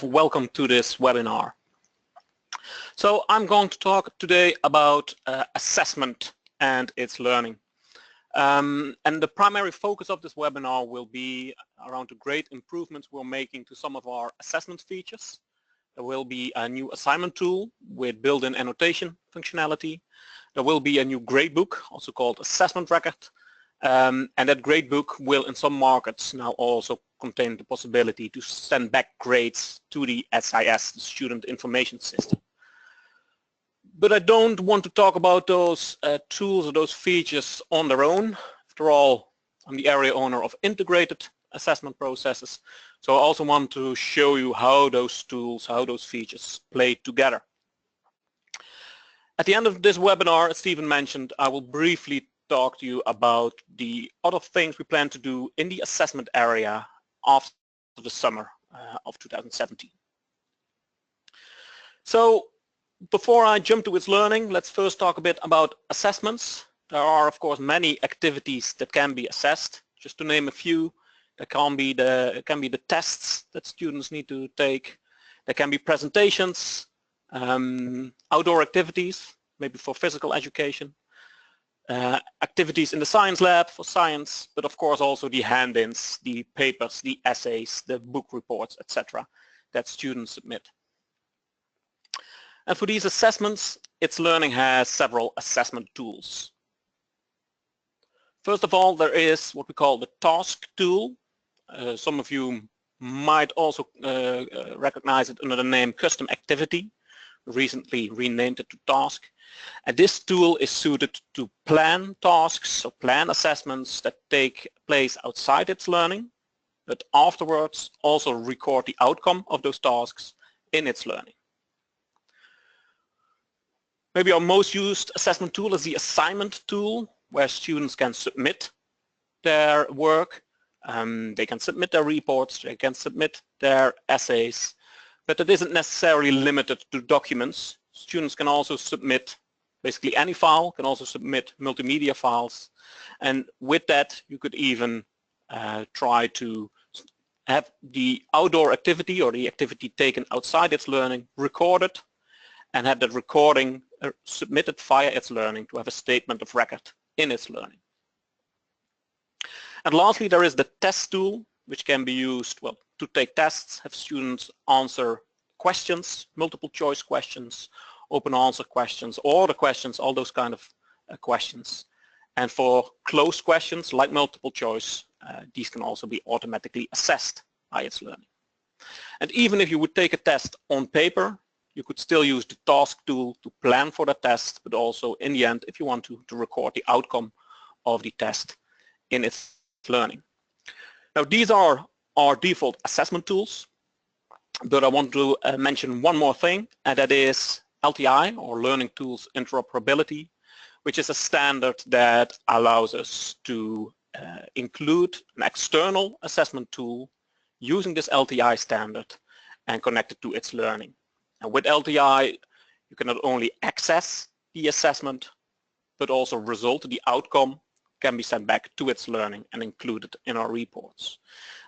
Welcome to this webinar. So I'm going to talk today about assessment and its learning. And the primary focus of this webinar will be around the great improvements we're making to some of our assessment features. There will be a new assignment tool with built-in annotation functionality. There will be a new gradebook, also called assessment record. And that gradebook will in some markets now also contain the possibility to send back grades to the SIS, the Student Information System. But I don't want to talk about those tools or those features on their own. After all, I'm the area owner of integrated assessment processes, so I also want to show you how those tools, how those features play together. At the end of this webinar, as Stephen mentioned, I will briefly talk to you about the other things we plan to do in the assessment area after the summer of 2017. So before I jump to its learning, let's first talk a bit about assessments. There are of course many activities that can be assessed. Just to name a few, there can be the tests that students need to take. There can be presentations, outdoor activities, maybe for physical education. Activities in the science lab for science, but of course also the hand-ins, the papers, the essays, the book reports, etc. that students submit. And for these assessments, itslearning has several assessment tools. First of all, there is what we call the task tool. Some of you might also recognize it under the name custom activity. We recently renamed it to task. And this tool is suited to plan tasks or plan assessments that take place outside itslearning, but afterwards also record the outcome of those tasks in itslearning. Maybe our most used assessment tool is the assignment tool, where students can submit their work, they can submit their reports, they can submit their essays, but it isn't necessarily limited to documents. Students can also submit basically any file, can also submit multimedia files, and with that you could even try to have the outdoor activity or the activity taken outside itslearning recorded and have that recording submitted via itslearning to have a statement of record in itslearning. And lastly, there is the test tool, which can be used to take tests, have students answer questions, multiple choice questions, open answer questions, all the questions, all those kind of questions. And for closed questions like multiple choice, these can also be automatically assessed by itslearning. And even if you would take a test on paper, you could still use the task tool to plan for the test, but also in the end, if you want to record the outcome of the test in itslearning. Now these are our default assessment tools, but I want to mention one more thing, and that is LTI, or Learning Tools Interoperability, which is a standard that allows us to include an external assessment tool using this LTI standard and connect it to itslearning. And with LTI, you can not only access the assessment, but also the outcome can be sent back to itslearning and included in our reports.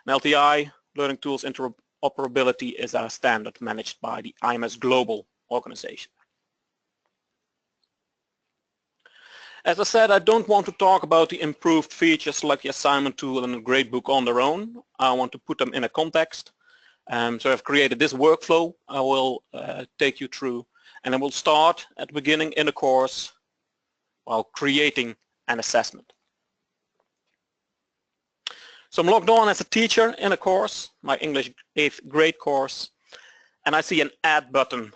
And LTI, Learning Tools Interoperability, is a standard managed by the IMS Global organization. As I said, I don't want to talk about the improved features like the assignment tool and the gradebook on their own. I want to put them in a context. So I've created this workflow I will take you through, and I will start at the beginning in the course while creating an assessment. So I'm logged on as a teacher in a course, my English 8th grade course, and I see an Add button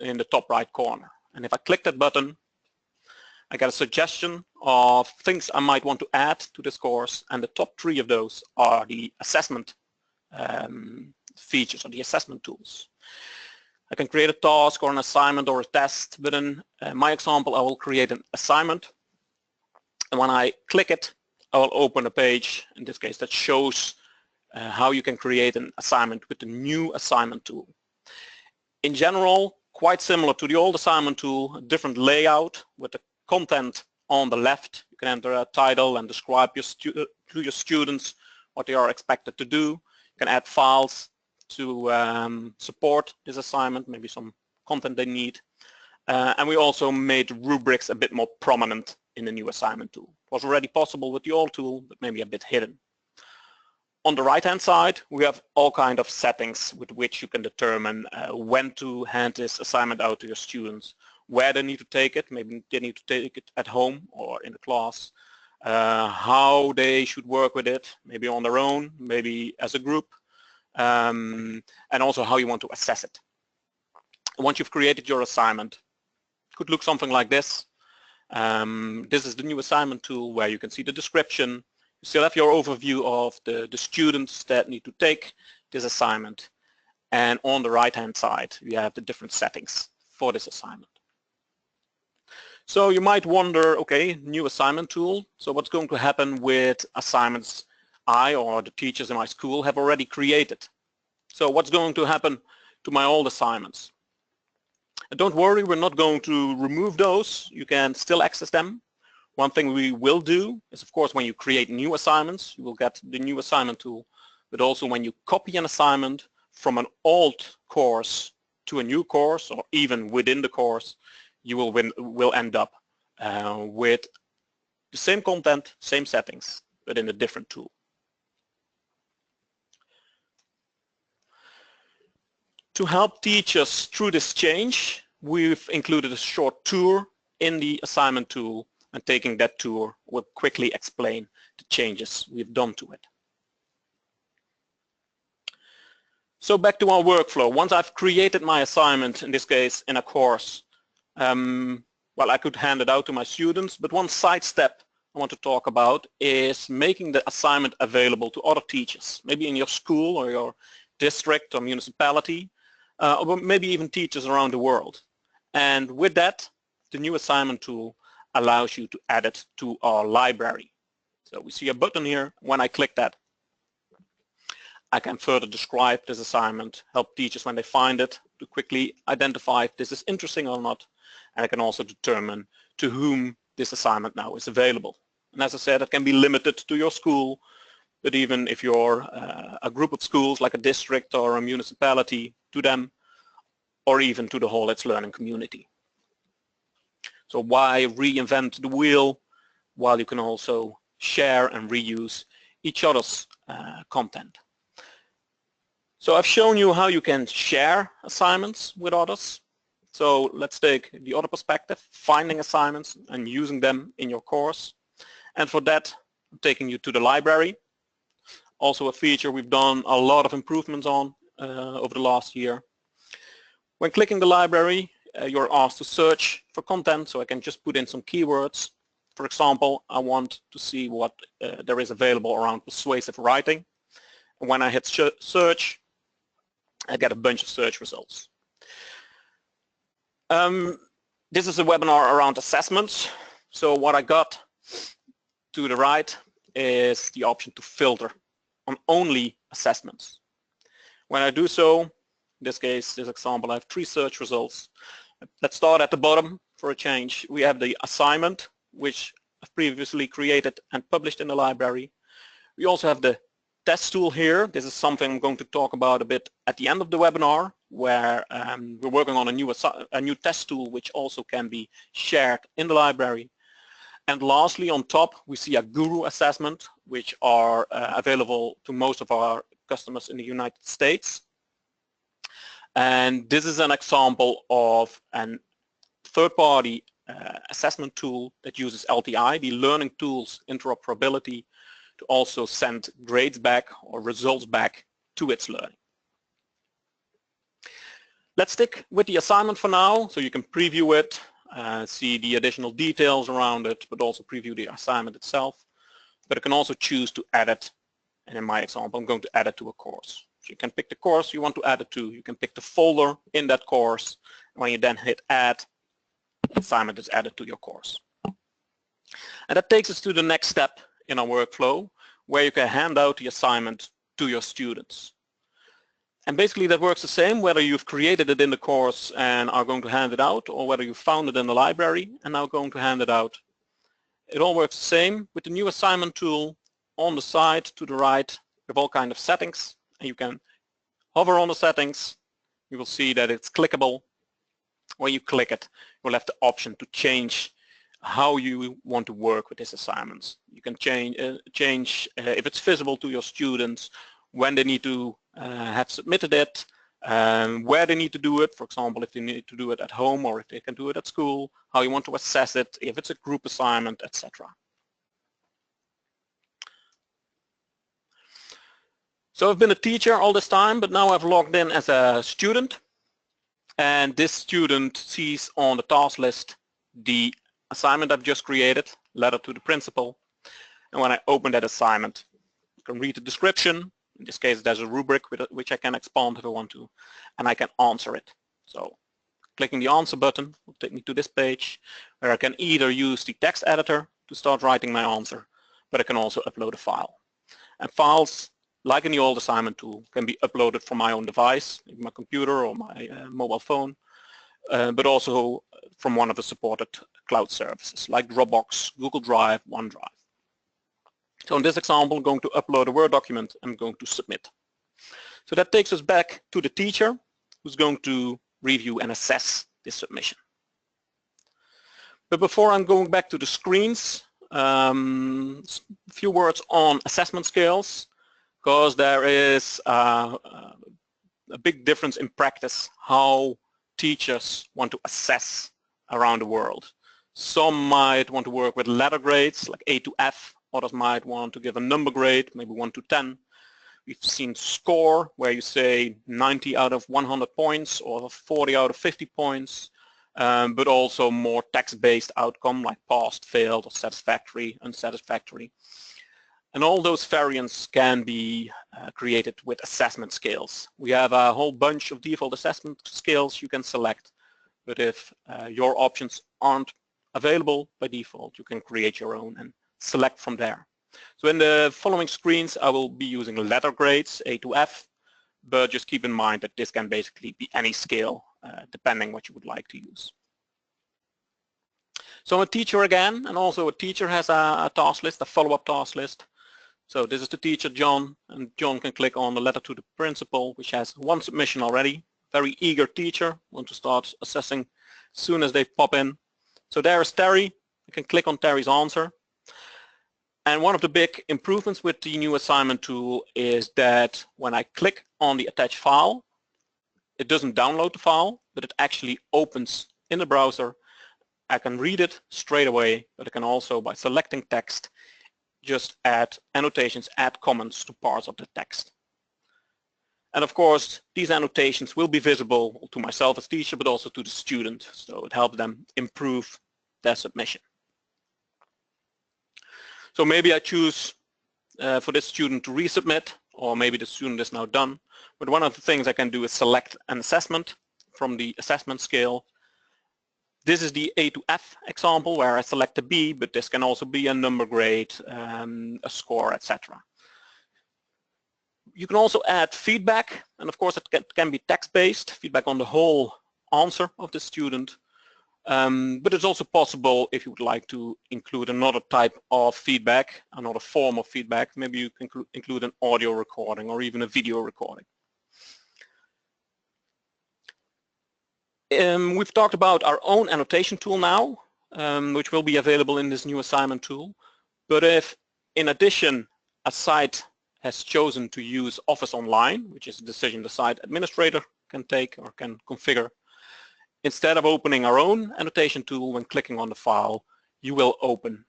in the top right corner. And if I click that button, I get a suggestion of things I might want to add to this course, and the top 3 of those are the assessment features or the assessment tools. I can create a task or an assignment or a test, but in my example I will create an assignment, and when I click it I will open a page, in this case that shows how you can create an assignment with the new assignment tool. In general, quite similar to the old assignment tool, a different layout with the content on the left. You can enter a title and describe to your students what they are expected to do. You can add files to support this assignment, maybe some content they need. And we also made rubrics a bit more prominent in the new assignment tool. It was already possible with the old tool, but maybe a bit hidden. On the right-hand side, we have all kinds of settings with which you can determine when to hand this assignment out to your students, where they need to take it, maybe they need to take it at home or in the class, how they should work with it, maybe on their own, maybe as a group, and also how you want to assess it. Once you've created your assignment, it could look something like this. This is the new assignment tool where you can see the description. You still have your overview of the students that need to take this assignment. And on the right-hand side, you have the different settings for this assignment. So you might wonder, okay, new assignment tool. So what's going to happen with assignments I or the teachers in my school have already created? So what's going to happen to my old assignments? And don't worry, we're not going to remove those. You can still access them. One thing we will do is, of course, when you create new assignments, you will get the new assignment tool, but also when you copy an assignment from an old course to a new course, or even within the course, you will end up with the same content, same settings, but in a different tool. To help teachers through this change, we've included a short tour in the assignment tool, and taking that tour will quickly explain the changes we've done to it. So back to our workflow. Once I've created my assignment, in this case in a course, well, I could hand it out to my students, but one side step I want to talk about is making the assignment available to other teachers, maybe in your school or your district or municipality, or maybe even teachers around the world. And with that, the new assignment tool allows you to add it to our library. So we see a button here. When I click that, I can further describe this assignment, help teachers when they find it to quickly identify if this is interesting or not, and I can also determine to whom this assignment now is available. And as I said, it can be limited to your school, but even if you're a group of schools like a district or a municipality, to them, or even to the whole itslearning community. So why reinvent the wheel while you can also share and reuse each other's content? So I've shown you how you can share assignments with others. So let's take the other perspective, finding assignments and using them in your course. And for that, I'm taking you to the library. Also a feature we've done a lot of improvements on over the last year. When clicking the library, you're asked to search for content, so I can just put in some keywords. For example, I want to see what there is available around persuasive writing. And when I hit search, I get a bunch of search results. This is a webinar around assessments. So what I got to the right is the option to filter on only assessments. When I do so, in this case, this example, I have 3 search results. Let's start at the bottom for a change. We have the assignment, which I've previously created and published in the library. We also have the test tool here. This is something I'm going to talk about a bit at the end of the webinar, where we're working on a new test tool which also can be shared in the library. And lastly, on top, we see a guru assessment, which are available to most of our customers in the United States. And this is an example of a third-party assessment tool that uses LTI, the Learning Tools Interoperability, to also send grades back or results back to itslearning. Let's stick with the assignment for now, so you can preview it, see the additional details around it, but also preview the assignment itself. But you can also choose to add it, and in my example, I'm going to add it to a course. So you can pick the course you want to add it to, you can pick the folder in that course, and when you then hit add, the assignment is added to your course. And that takes us to the next step in our workflow, where you can hand out the assignment to your students. And basically that works the same whether you've created it in the course and are going to hand it out, or whether you found it in the library and now going to hand it out. It all works the same with the new assignment tool. On the side to the right, you have all kinds of settings, and you can hover on the settings, you will see that it's clickable. When you click it, you'll have the option to change how you want to work with these assignments. You can change if it's visible to your students, when they need to have submitted it, where they need to do it, for example, if they need to do it at home or if they can do it at school, how you want to assess it, if it's a group assignment, etc. So I've been a teacher all this time, but now I've logged in as a student, and this student sees on the task list the assignment I've just created, letter to the principal, and when I open that assignment, I can read the description. In this case, there's a rubric which I can expand if I want to, and I can answer it. So clicking the answer button will take me to this page where I can either use the text editor to start writing my answer, but I can also upload a file. And files, like in the old assignment tool, can be uploaded from my own device, my computer or my mobile phone, but also from one of the supported cloud services like Dropbox, Google Drive, OneDrive. So in this example, I'm going to upload a Word document and I'm going to submit. So that takes us back to the teacher who's going to review and assess this submission. But before I'm going back to the screens, a few words on assessment scales, because there is a big difference in practice how teachers want to assess around the world. Some might want to work with letter grades like A to F. Others might want to give a number grade, maybe 1 to 10. We've seen score, where you say 90 out of 100 points or 40 out of 50 points, but also more text-based outcome like passed, failed, or satisfactory, unsatisfactory. And all those variants can be created with assessment scales. We have a whole bunch of default assessment scales you can select, but if your options aren't available by default, you can create your own and select from there. So in the following screens, I will be using letter grades, A to F, but just keep in mind that this can basically be any scale, depending what you would like to use. So I'm a teacher again, and also a teacher has a task list, a follow-up task list. So this is the teacher, John, and John can click on the letter to the principal, which has 1 submission already. Very eager teacher, want to start assessing as soon as they pop in. So there is Terry. I can click on Terry's answer. And one of the big improvements with the new assignment tool is that when I click on the attached file, it doesn't download the file, but it actually opens in the browser. I can read it straight away, but I can also, by selecting text, just add annotations, add comments to parts of the text. And of course, these annotations will be visible to myself as teacher, but also to the student, so it helps them improve their submission. So maybe I choose for this student to resubmit, or maybe the student is now done. But one of the things I can do is select an assessment from the assessment scale. This is the A to F example where I select a B, but this can also be a number grade, a score, etc. You can also add feedback, and of course it can be text-based, feedback on the whole answer of the student. But it's also possible, if you would like to include another type of feedback, another form of feedback, maybe you can include an audio recording or even a video recording. We've talked about our own annotation tool now, which will be available in this new assignment tool. But if, in addition, a site has chosen to use Office Online, which is a decision the site administrator can take or can configure, instead of opening our own annotation tool when clicking on the file, you will open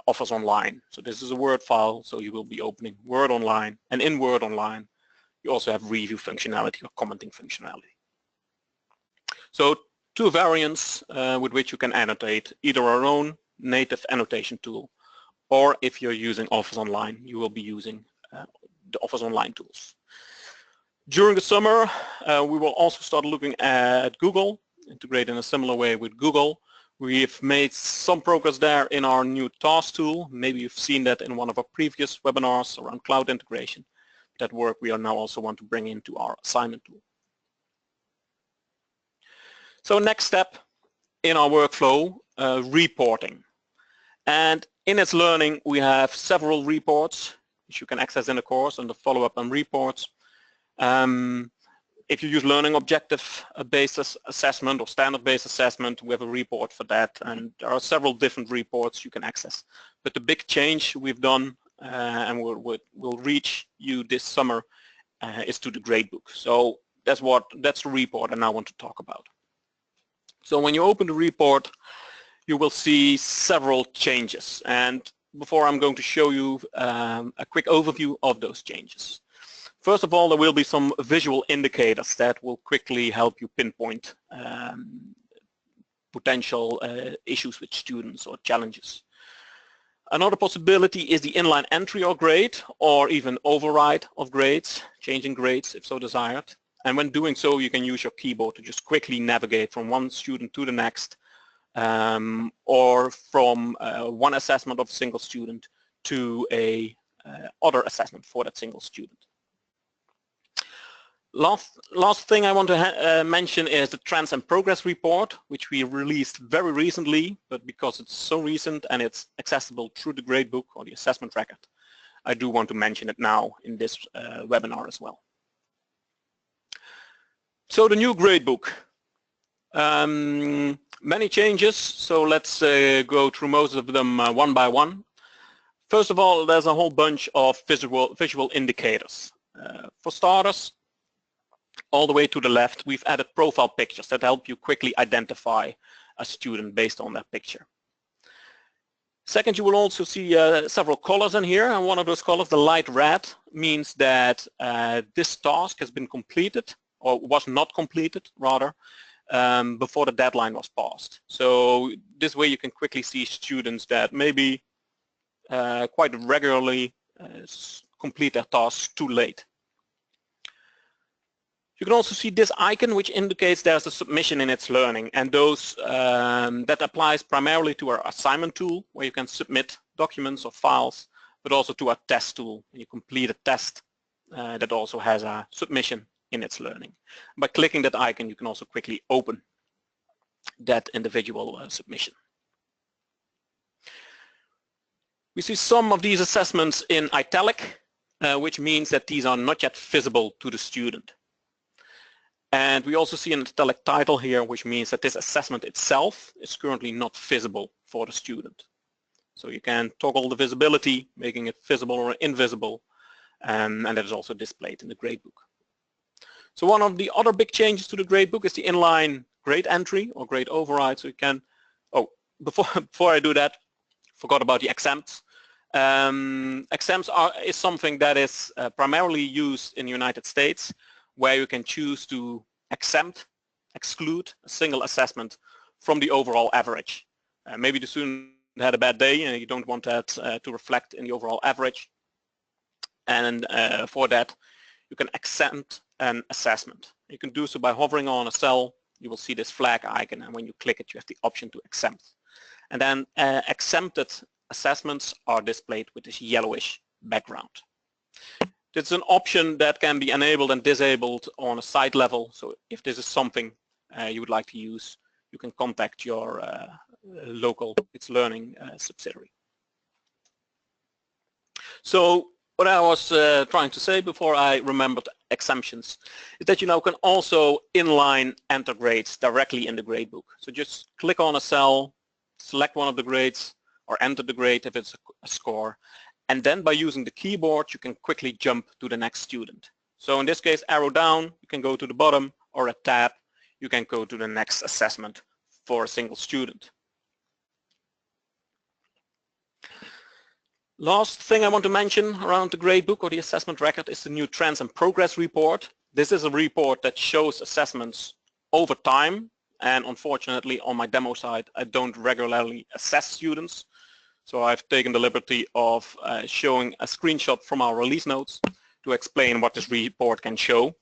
Office Online. So this is a Word file, so you will be opening Word Online, and in Word Online, you also have review functionality or commenting functionality. So 2 variants with which you can annotate, either our own native annotation tool, or if you're using Office Online, you will be using the Office Online tools. During the summer, we will also start looking at Google, integrate in a similar way with Google. We've made some progress there in our new task tool. Maybe you've seen that in one of our previous webinars around cloud integration. That work we are now also want to bring into our assignment tool. So next step in our workflow, reporting. And in itslearning, we have several reports which you can access in the course under follow-up and reports. If you use learning objective-based assessment or standard-based assessment, we have a report for that, and there are several different reports you can access. But the big change we've done, and we'll reach you this summer, is to the gradebook. So that's the report I now want to talk about. So when you open the report, you will see several changes, and before I'm going to show you a quick overview of those changes. First of all, there will be some visual indicators that will quickly help you pinpoint potential issues with students or challenges. Another possibility is the inline entry or grade, or even override of grades, changing grades if so desired. And when doing so, you can use your keyboard to just quickly navigate from one student to the next, or from one assessment of a single student to a other assessment for that single student. Last thing I want to mention is the Trends and Progress report, which we released very recently, but because it's so recent and it's accessible through the gradebook or the assessment record, I do want to mention it now in this webinar as well. So the new gradebook. Many changes, so let's go through most of them one by one. First of all, there's a whole bunch of visual indicators. For starters, all the way to the left, we've added profile pictures that help you quickly identify a student based on that picture. Second, you will also see several colors in here, and one of those colors, the light red, means that this task has been completed, or was not completed, rather, before the deadline was passed. So this way you can quickly see students that maybe quite regularly complete their tasks too late. You can also see this icon, which indicates there's a submission in itslearning, and those that applies primarily to our assignment tool, where you can submit documents or files, but also to our test tool. You complete a test that also has a submission in itslearning. By clicking that icon, you can also quickly open that individual submission. We see some of these assessments in italic, which means that these are not yet visible to the student. And we also see an italic title here, which means that this assessment itself is currently not visible for the student. So you can toggle the visibility, making it visible or invisible, and that is also displayed in the gradebook. So one of the other big changes to the gradebook is the inline grade entry or grade override. So you can, before I do that, forgot about the exempts. Exempts is something that is primarily used in the United States, where you can choose to exclude a single assessment from the overall average. Maybe the student had a bad day and you don't want that to reflect in the overall average. And for that, you can exempt an assessment. You can do so by hovering on a cell. You will see this flag icon, and when you click it, you have the option to exempt. And then exempted assessments are displayed with this yellowish background. It's an option that can be enabled and disabled on a site level. So if this is something you would like to use, you can contact your local itslearning subsidiary. So what I was trying to say before I remembered exemptions is that you now can also inline enter grades directly in the gradebook. So just click on a cell, select one of the grades, or enter the grade if it's a score. And then by using the keyboard, you can quickly jump to the next student. So in this case, arrow down, you can go to the bottom, or a tab, you can go to the next assessment for a single student. Last thing I want to mention around the gradebook or the assessment record is the new Trends and Progress report. This is a report that shows assessments over time, and unfortunately on my demo site, I don't regularly assess students. So I've taken the liberty of showing a screenshot from our release notes to explain what this report can show.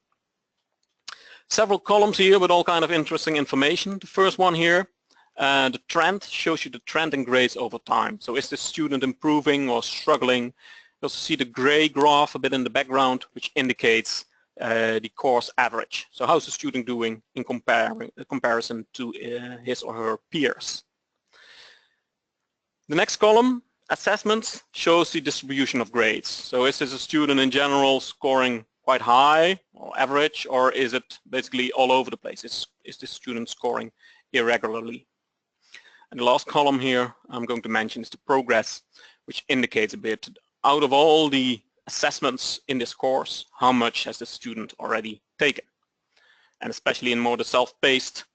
Several columns here with all kind of interesting information. The first one here, the trend, shows you the trend in grades over time. So is the student improving or struggling? You also see the gray graph a bit in the background, which indicates the course average. So how's the student doing in comparison to his or her peers? The next column, assessments, shows the distribution of grades. So is this a student in general scoring quite high or average, or is it basically all over the place? Is the student scoring irregularly? And the last column here I'm going to mention is the progress, which indicates a bit, out of all the assessments in this course, how much has the student already taken? And especially in more the self-paced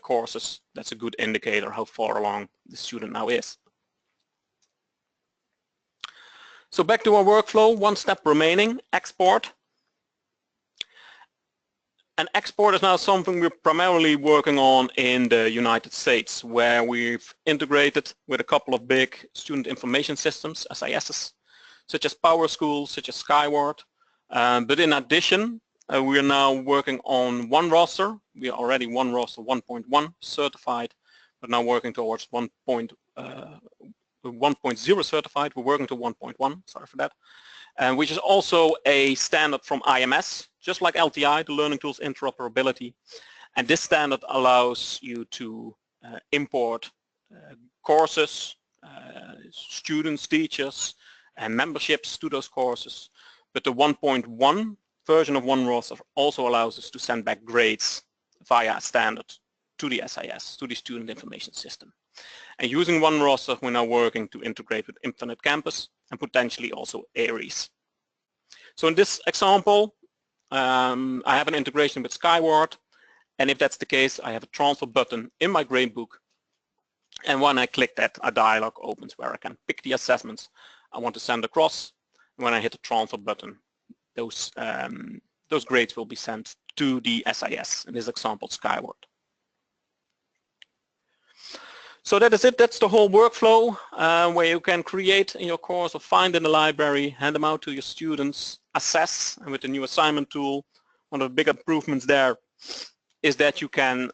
courses, that's a good indicator how far along the student now is. So back to our workflow, one step remaining, export. And export is now something we're primarily working on in the United States, where we've integrated with a couple of big student information systems, SISs, such as PowerSchool, such as Skyward. But in addition, we are now working on OneRoster. We are already OneRoster 1.1 certified, but now working towards 1.0 certified. We're working to 1.1, sorry for that. Which is also a standard from IMS, just like LTI, the Learning Tools Interoperability. And this standard allows you to import courses, students, teachers, and memberships to those courses. But the 1.1 version of OneRoster also allows us to send back grades via a standard to the SIS, to the Student Information System. And using OneRoster, we're now working to integrate with Infinite Campus and potentially also Aries. So in this example, I have an integration with Skyward, and if that's the case, I have a transfer button in my gradebook, and when I click that, a dialog opens where I can pick the assessments I want to send across. And when I hit the transfer button, those grades will be sent to the SIS, in this example, Skyward. So that is it. That's the whole workflow where you can create in your course or find in the library, hand them out to your students, assess, and with the new assignment tool, one of the big improvements there is that you can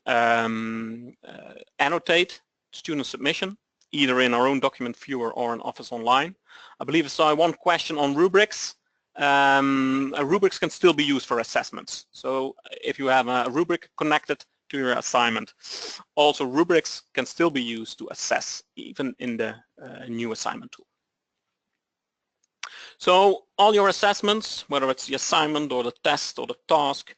annotate student submission, either in our own document viewer or in Office Online. I believe I saw one question on rubrics. Rubrics can still be used for assessments. So if you have a rubric connected to your assignment, also rubrics can still be used to assess, even in the new assignment tool. So all your assessments, whether it's the assignment or the test or the task,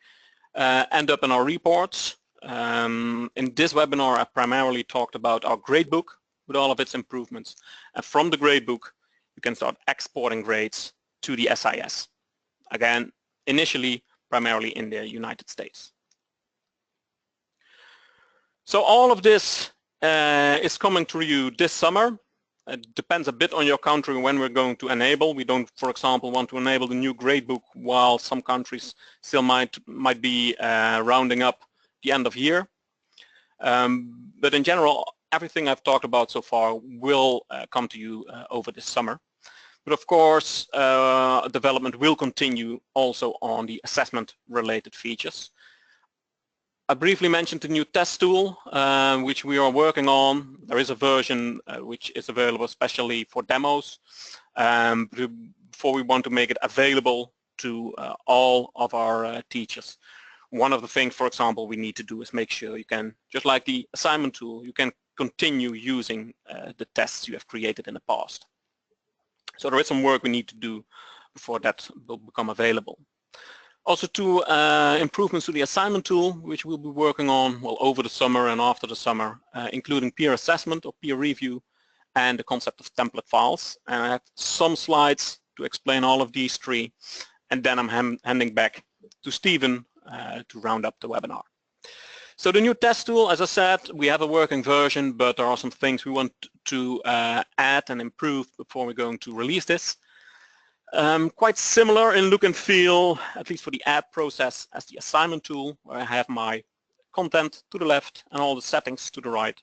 end up in our reports. In this webinar, I primarily talked about our gradebook with all of its improvements. And from the gradebook, you can start exporting grades to the SIS. Again, initially, primarily in the United States. So all of this is coming to you this summer. It depends a bit on your country when we're going to enable. We don't, for example, want to enable the new gradebook while some countries still might be rounding up the end of year. But in general, everything I've talked about so far will come to you over this summer. But of course, development will continue also on the assessment-related features. I briefly mentioned the new test tool, which we are working on. There is a version which is available especially for demos. Before we want to make it available to all of our teachers. One of the things, for example, we need to do is make sure you can, just like the assignment tool, you can continue using the tests you have created in the past. So there is some work we need to do before that will become available. Also two improvements to the assignment tool, which we'll be working on over the summer and after the summer, including peer assessment or peer review and the concept of template files. And I have some slides to explain all of these three, and then I'm handing back to Stephen to round up the webinar. So the new test tool, as I said, we have a working version, but there are some things we want to add and improve before we're going to release this. Quite similar in look and feel, at least for the add process, as the assignment tool, where I have my content to the left and all the settings to the right.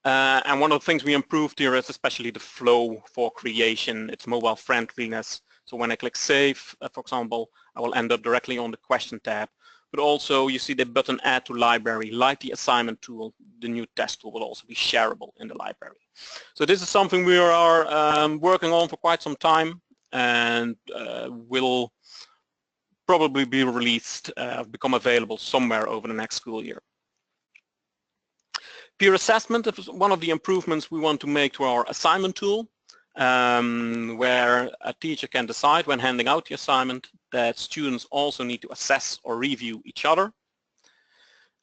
And one of the things we improved here is especially the flow for creation, its mobile friendliness. So when I click save, for example, I will end up directly on the question tab. But also you see the button add to library, like the assignment tool, the new test tool will also be shareable in the library. So this is something we are working on for quite some time, and will probably be released, become available somewhere over the next school year. Peer assessment is one of the improvements we want to make to our assignment tool. where a teacher can decide when handing out the assignment that students also need to assess or review each other.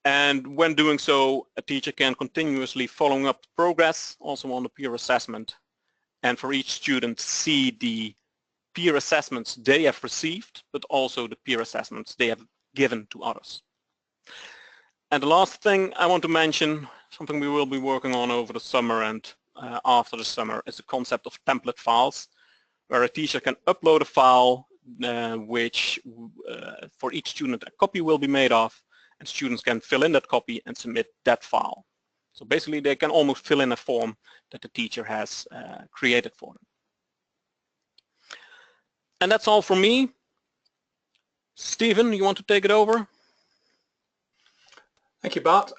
And when doing so, a teacher can continuously follow up progress, also on the peer assessment, and for each student see the peer assessments they have received, but also the peer assessments they have given to others. And the last thing I want to mention, something we will be working on over the summer and after the summer, is the concept of template files, where a teacher can upload a file which for each student a copy will be made of, and students can fill in that copy and submit that file. So basically they can almost fill in a form that the teacher has created for them. And that's all from me. Stephen, you want to take it over? Thank you, Bart.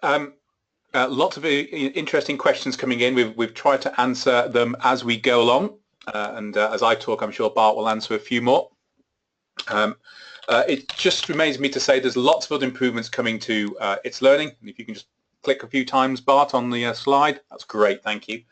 Lots of interesting questions coming in. We've tried to answer them as we go along, and as I talk, I'm sure Bart will answer a few more. It just remains me to say there's lots of other improvements coming to itslearning. If you can just click a few times, Bart, on the slide, that's great, thank you.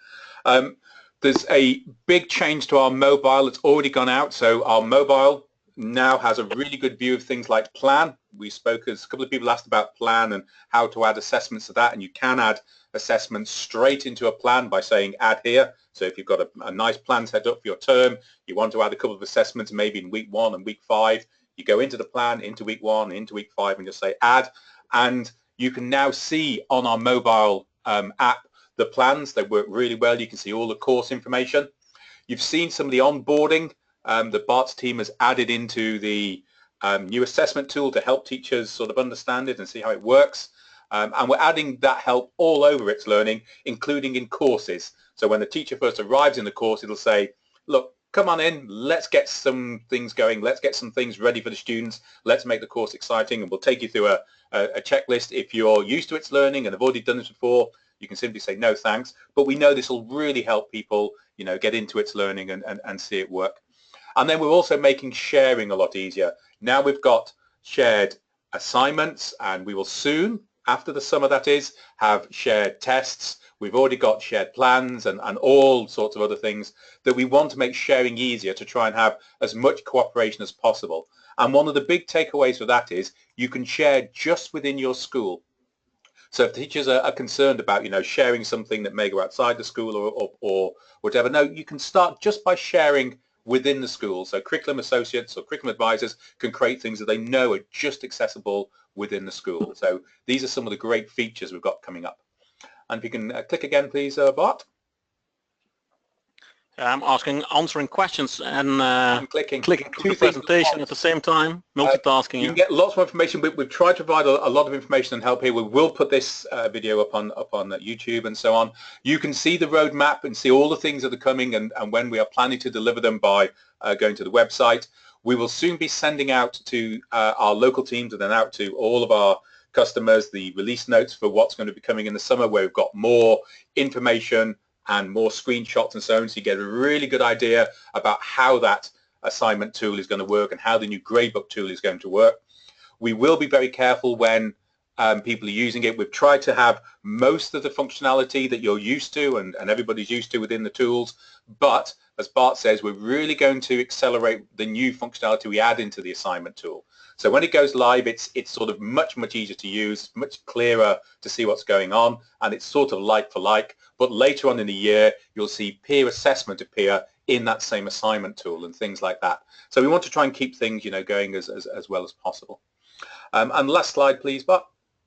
There's a big change to our mobile. It's already gone out, so our mobile now has a really good view of things like plan. We spoke, as a couple of people asked about plan and how to add assessments to that, and you can add assessments straight into a plan by saying add here. So if you've got a nice plan set up for your term, you want to add a couple of assessments maybe in week 1 and week 5, you go into the plan, into week 1, into week 5, and just say add, and you can now see on our mobile app the plans. They work really well. You can see all the course information. You've seen some of the onboarding that Bart's team has added into the new assessment tool to help teachers sort of understand it and see how it works. And we're adding that help all over itslearning, including in courses. So when the teacher first arrives in the course, it'll say, look, come on in, let's get some things going, let's get some things ready for the students, let's make the course exciting, and we'll take you through a checklist. If you're used to itslearning and have already done this before, you can simply say no thanks, but we know this will really help people, you know, get into itslearning and see it work. And then we're also making sharing a lot easier. Now we've got shared assignments, and we will soon, after the summer that is, have shared tests. We've already got shared plans and all sorts of other things that we want to make sharing easier, to try and have as much cooperation as possible. And one of the big takeaways for that is you can share just within your school. So if teachers are concerned about, you know, sharing something that may go outside the school or whatever, no, you can start just by sharing within the school. So curriculum associates or curriculum advisors can create things that they know are just accessible within the school. So these are some of the great features we've got coming up. And if you can click again, please, Bart. I'm answering questions and clicking through the presentation at the same time, multitasking. You can get lots more information. We've tried to provide a lot of information and help here. We will put this video up on YouTube and so on. You can see the roadmap and see all the things that are coming and when we are planning to deliver them by going to the website. We will soon be sending out to our local teams and then out to all of our customers the release notes for what's going to be coming in the summer, where we've got more information and more screenshots and so on, so you get a really good idea about how that assignment tool is going to work and how the new gradebook tool is going to work. We will be very careful when people are using it. We've tried to have most of the functionality that you're used to and everybody's used to within the tools, but as Bart says, we're really going to accelerate the new functionality we add into the assignment tool. So when it goes live, it's sort of much easier to use, much clearer to see what's going on, and it's sort of like for like. But later on in the year, you'll see peer assessment appear in that same assignment tool and things like that. So we want to try and keep things, you know, going as well as possible. And last slide, please, Bart.